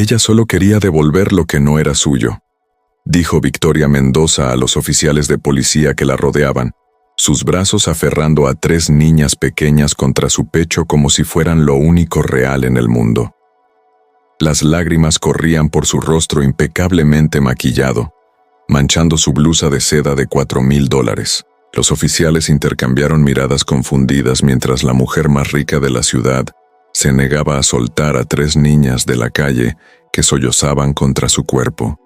Ella solo quería devolver lo que no era suyo, dijo Victoria Mendoza a los oficiales de policía que la rodeaban, sus brazos aferrando a 3 niñas pequeñas contra su pecho como si fueran lo único real en el mundo. Las lágrimas corrían por su rostro impecablemente maquillado, manchando su blusa de seda de $4,000. Los oficiales intercambiaron miradas confundidas mientras la mujer más rica de la ciudad se negaba a soltar a 3 niñas de la calle que sollozaban contra su cuerpo.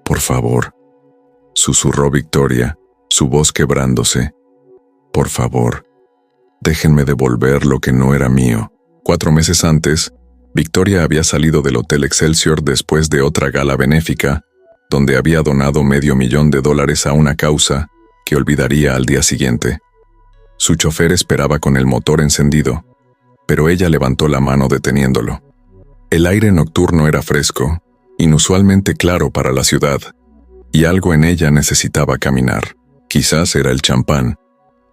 «Por favor», susurró Victoria, su voz quebrándose. «Por favor, déjenme devolver lo que no era mío». 4 meses antes, Victoria había salido del Hotel Excelsior después de otra gala benéfica, donde había donado $500,000 a una causa que olvidaría al día siguiente. Su chofer esperaba con el motor encendido, pero ella levantó la mano deteniéndolo. El aire nocturno era fresco, inusualmente claro para la ciudad, y algo en ella necesitaba caminar. Quizás era el champán,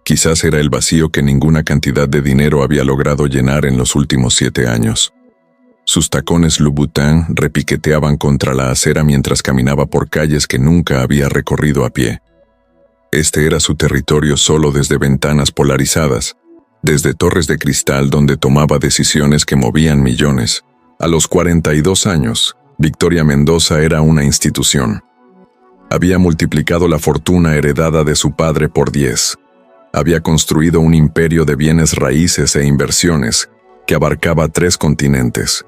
quizás era el vacío que ninguna cantidad de dinero había logrado llenar en los últimos 7 años. Sus tacones Louboutin repiqueteaban contra la acera mientras caminaba por calles que nunca había recorrido a pie. Este era su territorio solo desde ventanas polarizadas, desde torres de cristal donde tomaba decisiones que movían millones. A los 42 años, Victoria Mendoza era una institución. Había multiplicado la fortuna heredada de su padre por 10. Había construido un imperio de bienes raíces e inversiones que abarcaba 3 continentes.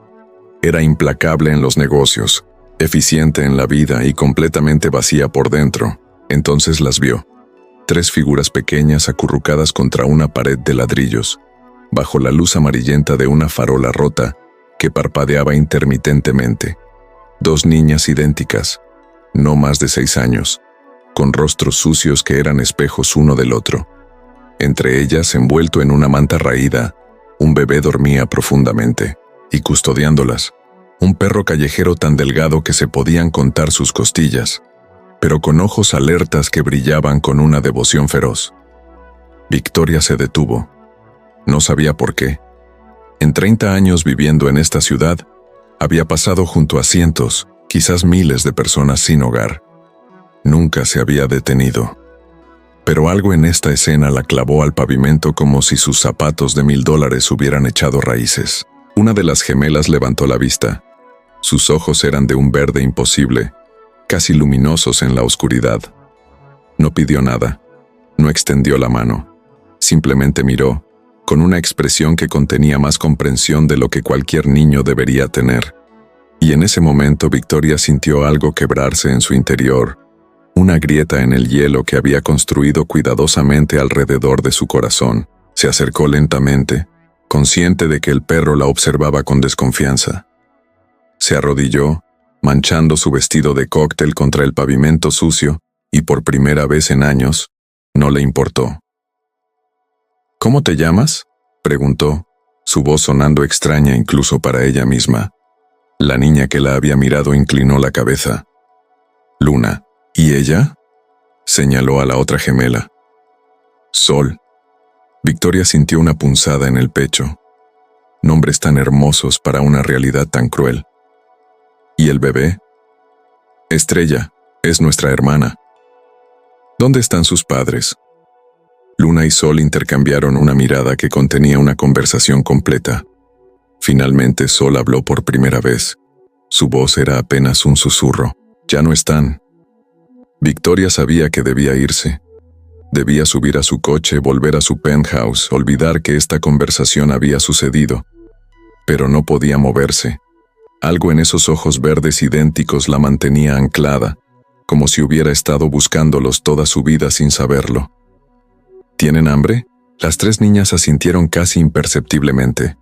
Era implacable en los negocios, eficiente en la vida y completamente vacía por dentro. Entonces las vio. 3 figuras pequeñas acurrucadas contra una pared de ladrillos, bajo la luz amarillenta de una farola rota que parpadeaba intermitentemente. 2 niñas idénticas, no más de 6 años, con rostros sucios que eran espejos uno del otro. Entre ellas, envuelto en una manta raída, un bebé dormía profundamente, y custodiándolas, un perro callejero tan delgado que se podían contar sus costillas, pero con ojos alertas que brillaban con una devoción feroz. Victoria se detuvo. No sabía por qué. En 30 años viviendo en esta ciudad, había pasado junto a cientos, quizás miles de personas sin hogar. Nunca se había detenido. Pero algo en esta escena la clavó al pavimento como si sus zapatos de $1,000 hubieran echado raíces. Una de las gemelas levantó la vista. Sus ojos eran de un verde imposible, casi luminosos en la oscuridad. No pidió nada, no extendió la mano. Simplemente miró, con una expresión que contenía más comprensión de lo que cualquier niño debería tener. Y en ese momento Victoria sintió algo quebrarse en su interior, una grieta en el hielo que había construido cuidadosamente alrededor de su corazón. Se acercó lentamente, consciente de que el perro la observaba con desconfianza. Se arrodilló, manchando su vestido de cóctel contra el pavimento sucio, y por primera vez en años, no le importó. «¿Cómo te llamas?», preguntó, su voz sonando extraña incluso para ella misma. La niña que la había mirado inclinó la cabeza. «Luna». «¿Y ella?», señaló a la otra gemela. «Sol». Victoria sintió una punzada en el pecho. Nombres tan hermosos para una realidad tan cruel. «¿Y el bebé?». «Estrella, es nuestra hermana». «¿Dónde están sus padres?». Luna y Sol intercambiaron una mirada que contenía una conversación completa. Finalmente Sol habló por primera vez. Su voz era apenas un susurro. «Ya no están». Victoria sabía que debía irse. Debía subir a su coche, volver a su penthouse, olvidar que esta conversación había sucedido. Pero no podía moverse. Algo en esos ojos verdes idénticos la mantenía anclada, como si hubiera estado buscándolos toda su vida sin saberlo. «¿Tienen hambre?». Las 3 niñas asintieron casi imperceptiblemente.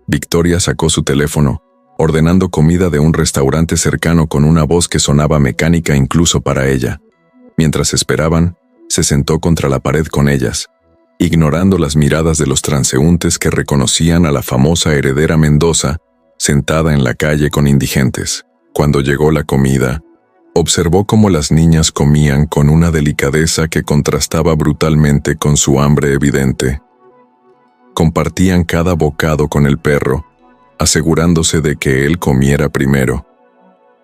Victoria sacó su teléfono, ordenando comida de un restaurante cercano con una voz que sonaba mecánica incluso para ella. Mientras esperaban, se sentó contra la pared con ellas, ignorando las miradas de los transeúntes que reconocían a la famosa heredera Mendoza, sentada en la calle con indigentes. Cuando llegó la comida, observó cómo las niñas comían con una delicadeza que contrastaba brutalmente con su hambre evidente. Compartían cada bocado con el perro, asegurándose de que él comiera primero.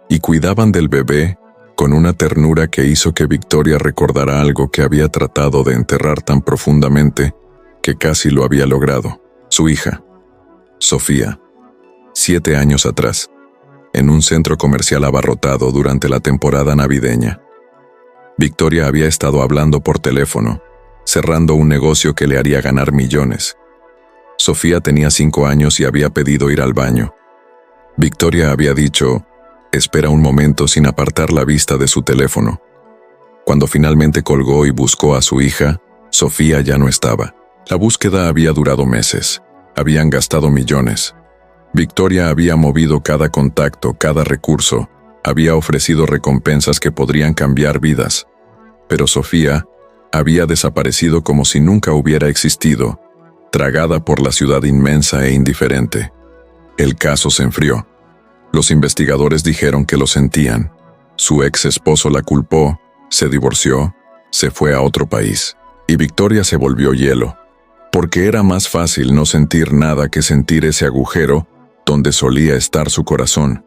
Y cuidaban del bebé con una ternura que hizo que Victoria recordara algo que había tratado de enterrar tan profundamente que casi lo había logrado. Su hija, Sofía, 7 años atrás, en un centro comercial abarrotado durante la temporada navideña. Victoria había estado hablando por teléfono, cerrando un negocio que le haría ganar millones. Sofía tenía 5 años y había pedido ir al baño. Victoria había dicho, espera un momento, sin apartar la vista de su teléfono. Cuando finalmente colgó y buscó a su hija, Sofía ya no estaba. La búsqueda había durado meses. Habían gastado millones. Victoria había movido cada contacto, cada recurso. Había ofrecido recompensas que podrían cambiar vidas. Pero Sofía había desaparecido como si nunca hubiera existido, tragada por la ciudad inmensa e indiferente. El caso se enfrió. Los investigadores dijeron que lo sentían. Su ex esposo la culpó, se divorció, se fue a otro país. Y Victoria se volvió hielo, porque era más fácil no sentir nada que sentir ese agujero donde solía estar su corazón.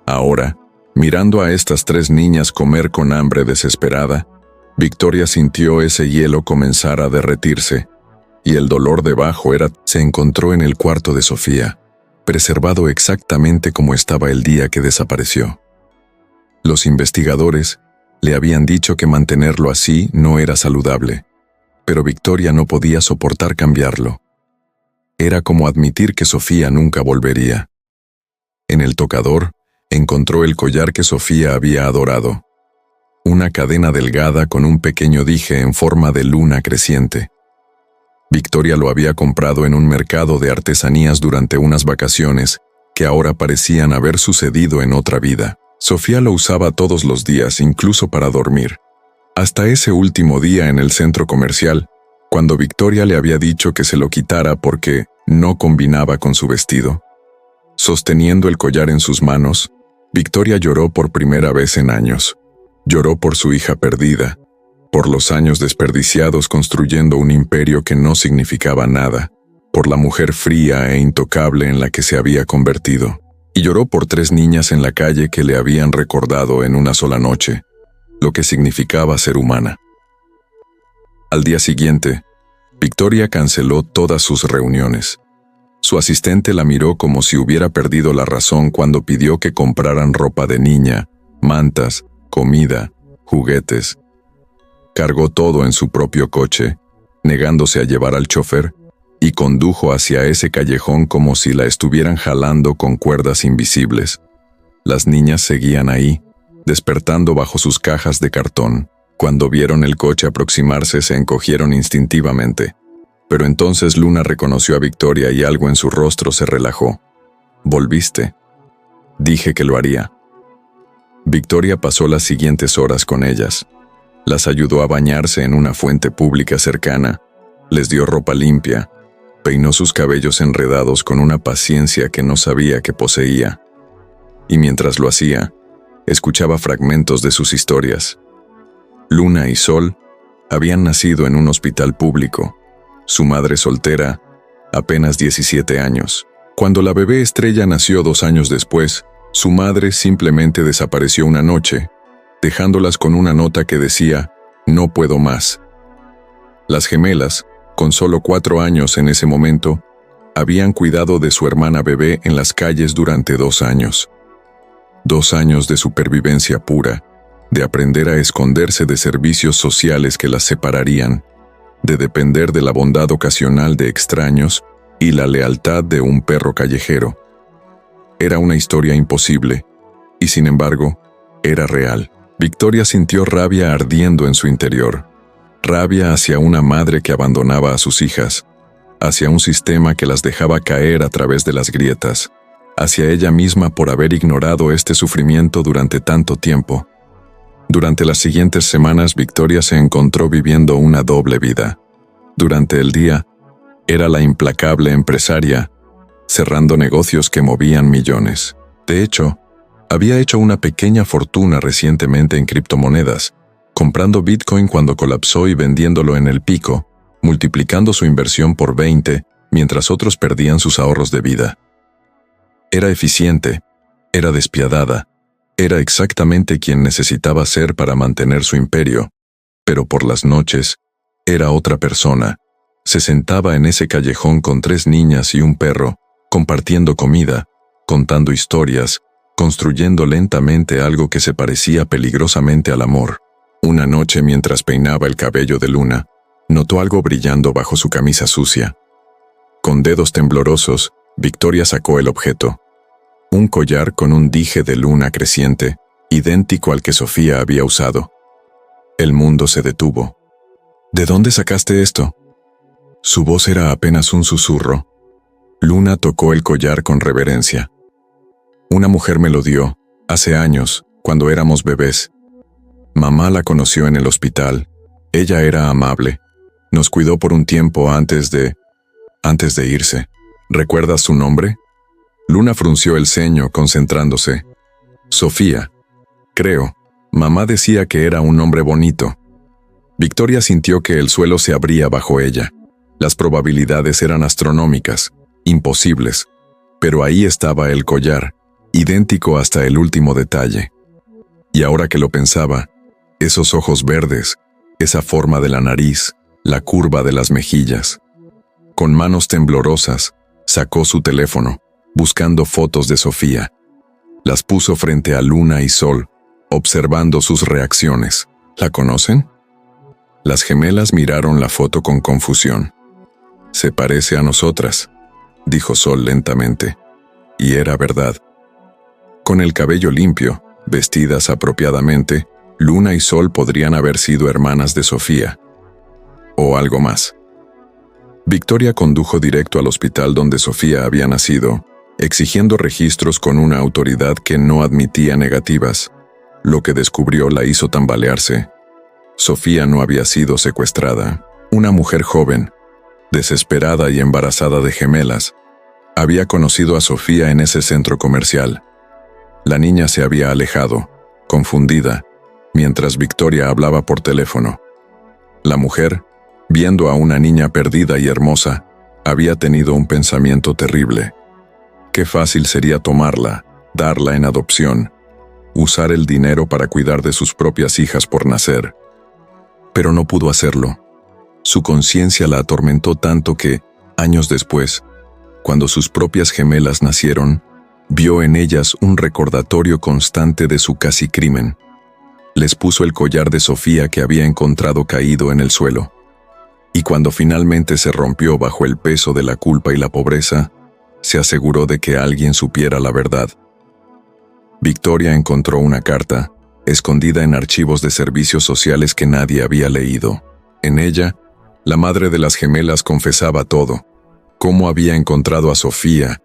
Ahora, mirando a estas 3 niñas comer con hambre desesperada, Victoria sintió ese hielo comenzar a derretirse, y el dolor debajo se encontró en el cuarto de Sofía, preservado exactamente como estaba el día que desapareció. Los investigadores le habían dicho que mantenerlo así no era saludable, pero Victoria no podía soportar cambiarlo. Era como admitir que Sofía nunca volvería. En el tocador, encontró el collar que Sofía había adorado. Una cadena delgada con un pequeño dije en forma de luna creciente. Victoria lo había comprado en un mercado de artesanías durante unas vacaciones que ahora parecían haber sucedido en otra vida. Sofía lo usaba todos los días, incluso para dormir. Hasta ese último día en el centro comercial, cuando Victoria le había dicho que se lo quitara porque no combinaba con su vestido. Sosteniendo el collar en sus manos, Victoria lloró por primera vez en años. Lloró por su hija perdida, por los años desperdiciados construyendo un imperio que no significaba nada, por la mujer fría e intocable en la que se había convertido. Y lloró por 3 niñas en la calle que le habían recordado en una sola noche lo que significaba ser humana. Al día siguiente, Victoria canceló todas sus reuniones. Su asistente la miró como si hubiera perdido la razón cuando pidió que compraran ropa de niña, mantas, comida, juguetes. Cargó todo en su propio coche, negándose a llevar al chofer, y condujo hacia ese callejón como si la estuvieran jalando con cuerdas invisibles. Las niñas seguían ahí, despertando bajo sus cajas de cartón. Cuando vieron el coche aproximarse, se encogieron instintivamente. Pero entonces Luna reconoció a Victoria y algo en su rostro se relajó. «¿Volviste?» «Dije que lo haría». Victoria pasó las siguientes horas con ellas. Las ayudó a bañarse en una fuente pública cercana, les dio ropa limpia, peinó sus cabellos enredados con una paciencia que no sabía que poseía. Y mientras lo hacía, escuchaba fragmentos de sus historias. Luna y Sol habían nacido en un hospital público. Su madre soltera, apenas 17 años. Cuando la bebé Estrella nació 2 años después, su madre simplemente desapareció una noche, dejándolas con una nota que decía, «No puedo más». Las gemelas, con solo 4 años en ese momento, habían cuidado de su hermana bebé en las calles durante 2 años. 2 años de supervivencia pura, de aprender a esconderse de servicios sociales que las separarían, de depender de la bondad ocasional de extraños y la lealtad de un perro callejero. Era una historia imposible, y sin embargo, era real. Victoria sintió rabia ardiendo en su interior, rabia hacia una madre que abandonaba a sus hijas, hacia un sistema que las dejaba caer a través de las grietas, hacia ella misma por haber ignorado este sufrimiento durante tanto tiempo. Durante las siguientes semanas, Victoria se encontró viviendo una doble vida. Durante el día, era la implacable empresaria, cerrando negocios que movían millones. De hecho, había hecho una pequeña fortuna recientemente en criptomonedas, comprando Bitcoin cuando colapsó y vendiéndolo en el pico, multiplicando su inversión por 20, mientras otros perdían sus ahorros de vida. Era eficiente, era despiadada, era exactamente quien necesitaba ser para mantener su imperio, pero por las noches, era otra persona. Se sentaba en ese callejón con 3 niñas y un perro, compartiendo comida, contando historias, construyendo lentamente algo que se parecía peligrosamente al amor. Una noche, mientras peinaba el cabello de Luna, notó algo brillando bajo su camisa sucia. Con dedos temblorosos, Victoria sacó el objeto. Un collar con un dije de luna creciente, idéntico al que Sofía había usado. El mundo se detuvo. ¿De dónde sacaste esto? Su voz era apenas un susurro. Luna tocó el collar con reverencia. Una mujer me lo dio, hace años, cuando éramos bebés. Mamá la conoció en el hospital. Ella era amable. Nos cuidó por un tiempo antes de irse. ¿Recuerdas su nombre? Luna frunció el ceño, concentrándose. Sofía. Creo. Mamá decía que era un nombre bonito. Victoria sintió que el suelo se abría bajo ella. Las probabilidades eran astronómicas, imposibles. Pero ahí estaba el collar, idéntico hasta el último detalle. Y ahora que lo pensaba, esos ojos verdes, esa forma de la nariz, la curva de las mejillas. Con manos temblorosas, sacó su teléfono, buscando fotos de Sofía. Las puso frente a Luna y Sol, observando sus reacciones. ¿La conocen? Las gemelas miraron la foto con confusión. Se parece a nosotras, dijo Sol lentamente. Y era verdad. Con el cabello limpio, vestidas apropiadamente, Luna y Sol podrían haber sido hermanas de Sofía. O algo más. Victoria condujo directo al hospital donde Sofía había nacido, exigiendo registros con una autoridad que no admitía negativas. Lo que descubrió la hizo tambalearse. Sofía no había sido secuestrada. Una mujer joven, desesperada y embarazada de gemelas, había conocido a Sofía en ese centro comercial. La niña se había alejado, confundida, mientras Victoria hablaba por teléfono. La mujer, viendo a una niña perdida y hermosa, había tenido un pensamiento terrible. Qué fácil sería tomarla, darla en adopción, usar el dinero para cuidar de sus propias hijas por nacer. Pero no pudo hacerlo. Su conciencia la atormentó tanto que, años después, cuando sus propias gemelas nacieron, vio en ellas un recordatorio constante de su casi crimen. Les puso el collar de Sofía que había encontrado caído en el suelo. Y cuando finalmente se rompió bajo el peso de la culpa y la pobreza, se aseguró de que alguien supiera la verdad. Victoria encontró una carta, escondida en archivos de servicios sociales que nadie había leído. En ella, la madre de las gemelas confesaba todo: cómo había encontrado a Sofía,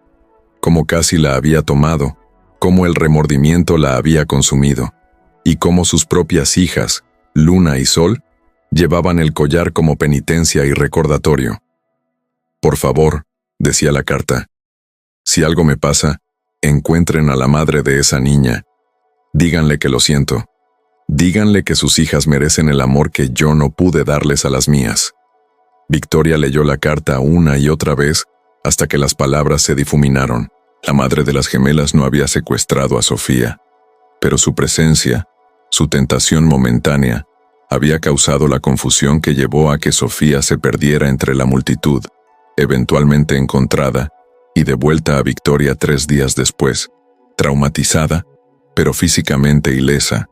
cómo casi la había tomado, cómo el remordimiento la había consumido, y cómo sus propias hijas, Luna y Sol, llevaban el collar como penitencia y recordatorio. Por favor, decía la carta, si algo me pasa, encuentren a la madre de esa niña. Díganle que lo siento. Díganle que sus hijas merecen el amor que yo no pude darles a las mías. Victoria leyó la carta una y otra vez hasta que las palabras se difuminaron. La madre de las gemelas no había secuestrado a Sofía, pero su presencia, su tentación momentánea, había causado la confusión que llevó a que Sofía se perdiera entre la multitud, eventualmente encontrada y devuelta a Victoria 3 días después, traumatizada, pero físicamente ilesa.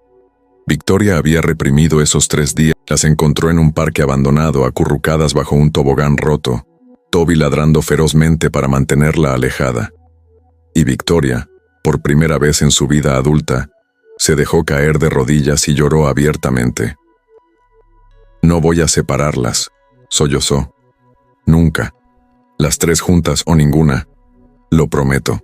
Victoria había reprimido esos 3 días. Las encontró en un parque abandonado, acurrucadas bajo un tobogán roto, Toby ladrando ferozmente para mantenerla alejada. Y Victoria, por primera vez en su vida adulta, se dejó caer de rodillas y lloró abiertamente. No voy a separarlas, sollozó. Nunca. Las 3 juntas o ninguna. Lo prometo.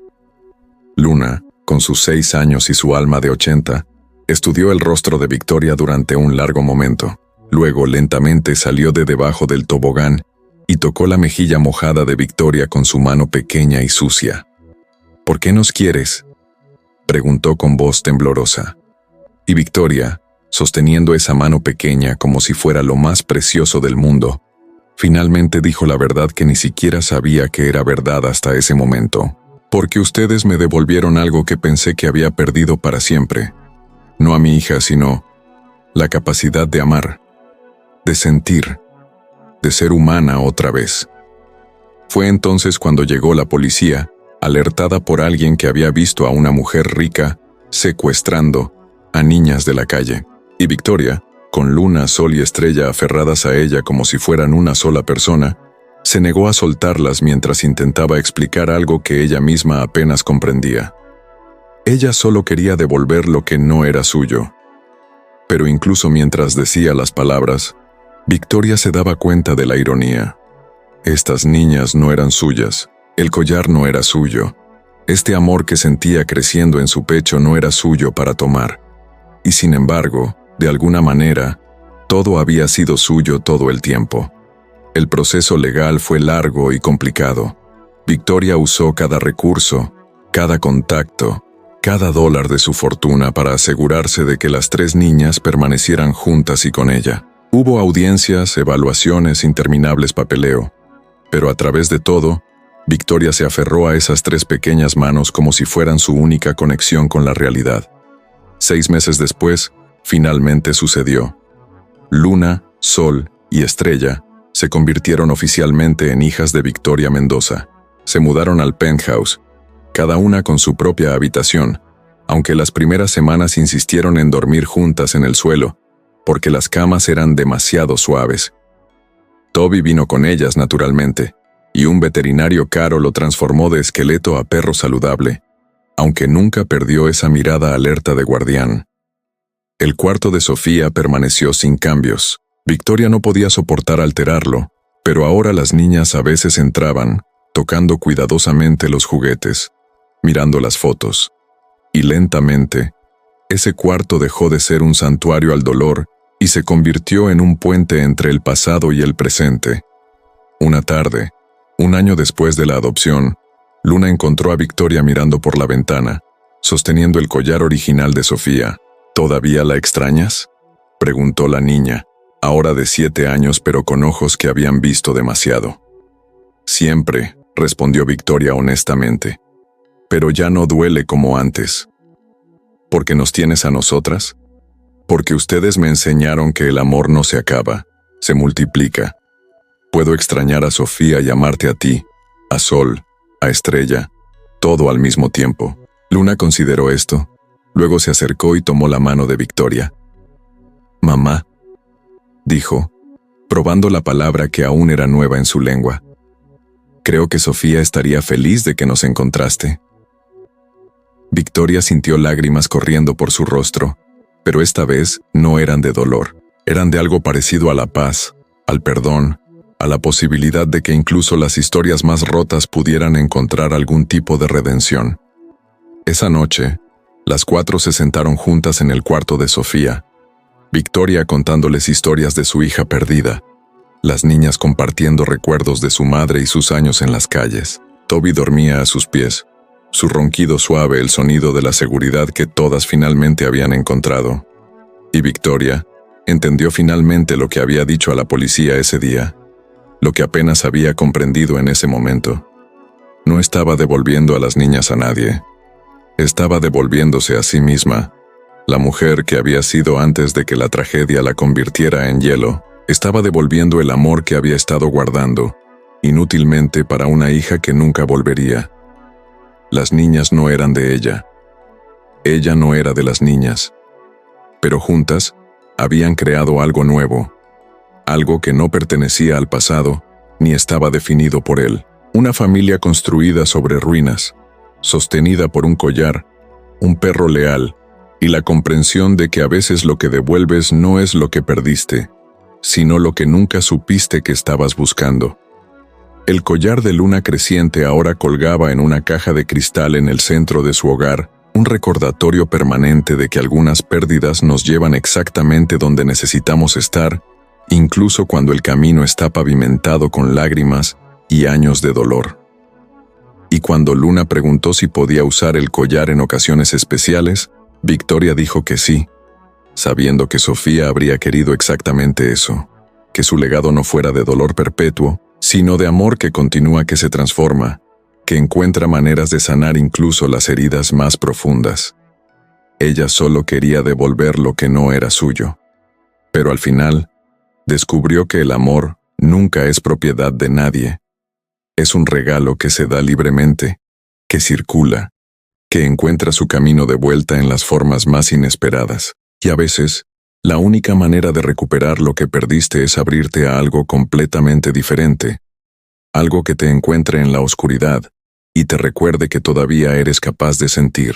Luna, con sus 6 años y su alma de 80, estudió el rostro de Victoria durante un largo momento. Luego lentamente salió de debajo del tobogán y tocó la mejilla mojada de Victoria con su mano pequeña y sucia. ¿Por qué nos quieres?, preguntó con voz temblorosa. Y Victoria, sosteniendo esa mano pequeña como si fuera lo más precioso del mundo, finalmente dijo la verdad que ni siquiera sabía que era verdad hasta ese momento. Porque ustedes me devolvieron algo que pensé que había perdido para siempre. No a mi hija, sino la capacidad de amar, de sentir, de ser humana otra vez. Fue entonces cuando llegó la policía, alertada por alguien que había visto a una mujer rica secuestrando a niñas de la calle. Y Victoria, con Luna, Sol y Estrella aferradas a ella como si fueran una sola persona, se negó a soltarlas mientras intentaba explicar algo que ella misma apenas comprendía. Ella solo quería devolver lo que no era suyo. Pero incluso mientras decía las palabras, Victoria se daba cuenta de la ironía. Estas niñas no eran suyas, el collar no era suyo, este amor que sentía creciendo en su pecho no era suyo para tomar. Y sin embargo, de alguna manera, todo había sido suyo todo el tiempo. El proceso legal fue largo y complicado. Victoria usó cada recurso, cada contacto, cada dólar de su fortuna para asegurarse de que las 3 niñas permanecieran juntas y con ella. Hubo audiencias, evaluaciones, interminables papeleo. Pero a través de todo, Victoria se aferró a esas 3 pequeñas manos como si fueran su única conexión con la realidad. 6 meses después, finalmente sucedió. Luna, Sol y Estrella se convirtieron oficialmente en hijas de Victoria Mendoza. Se mudaron al penthouse, cada una con su propia habitación, aunque las primeras semanas insistieron en dormir juntas en el suelo, porque las camas eran demasiado suaves. Toby vino con ellas naturalmente, y un veterinario caro lo transformó de esqueleto a perro saludable, aunque nunca perdió esa mirada alerta de guardián. El cuarto de Sofía permaneció sin cambios. Victoria no podía soportar alterarlo, pero ahora las niñas a veces entraban, tocando cuidadosamente los juguetes, mirando las fotos. Y lentamente, ese cuarto dejó de ser un santuario al dolor y se convirtió en un puente entre el pasado y el presente. Una tarde, un año después de la adopción, Luna encontró a Victoria mirando por la ventana, sosteniendo el collar original de Sofía. ¿Todavía la extrañas?, preguntó la niña, ahora de 7 años pero con ojos que habían visto demasiado. Siempre, respondió Victoria honestamente, pero ya no duele como antes. ¿Porque nos tienes a nosotras? Porque ustedes me enseñaron que el amor no se acaba, se multiplica. Puedo extrañar a Sofía y amarte a ti, a Sol, a Estrella, todo al mismo tiempo. Luna consideró esto, luego se acercó y tomó la mano de Victoria. Mamá, dijo, probando la palabra que aún era nueva en su lengua. Creo que Sofía estaría feliz de que nos encontraste. Victoria sintió lágrimas corriendo por su rostro, pero esta vez no eran de dolor, eran de algo parecido a la paz, al perdón, a la posibilidad de que incluso las historias más rotas pudieran encontrar algún tipo de redención. Esa noche, las 4 se sentaron juntas en el cuarto de Sofía, Victoria contándoles historias de su hija perdida, las niñas compartiendo recuerdos de su madre y sus años en las calles. Toby dormía a sus pies, su ronquido suave el sonido de la seguridad que todas finalmente habían encontrado. Y Victoria entendió finalmente lo que había dicho a la policía ese día, lo que apenas había comprendido en ese momento. No estaba devolviendo a las niñas a nadie. Estaba devolviéndose a sí misma. La mujer que había sido antes de que la tragedia la convirtiera en hielo, estaba devolviendo el amor que había estado guardando, inútilmente para una hija que nunca volvería. Las niñas no eran de ella. Ella no era de las niñas. Pero juntas, habían creado algo nuevo, algo que no pertenecía al pasado, ni estaba definido por él. Una familia construida sobre ruinas, sostenida por un collar, un perro leal, y la comprensión de que a veces lo que devuelves no es lo que perdiste, sino lo que nunca supiste que estabas buscando. El collar de Luna creciente ahora colgaba en una caja de cristal en el centro de su hogar, un recordatorio permanente de que algunas pérdidas nos llevan exactamente donde necesitamos estar, incluso cuando el camino está pavimentado con lágrimas y años de dolor. Y cuando Luna preguntó si podía usar el collar en ocasiones especiales, Victoria dijo que sí, sabiendo que Sofía habría querido exactamente eso, que su legado no fuera de dolor perpetuo, sino de amor que continúa, que se transforma, que encuentra maneras de sanar incluso las heridas más profundas. Ella solo quería devolver lo que no era suyo. Pero al final, descubrió que el amor nunca es propiedad de nadie. Es un regalo que se da libremente, que circula, que encuentra su camino de vuelta en las formas más inesperadas. Y a veces, la única manera de recuperar lo que perdiste es abrirte a algo completamente diferente, algo que te encuentre en la oscuridad y te recuerde que todavía eres capaz de sentir.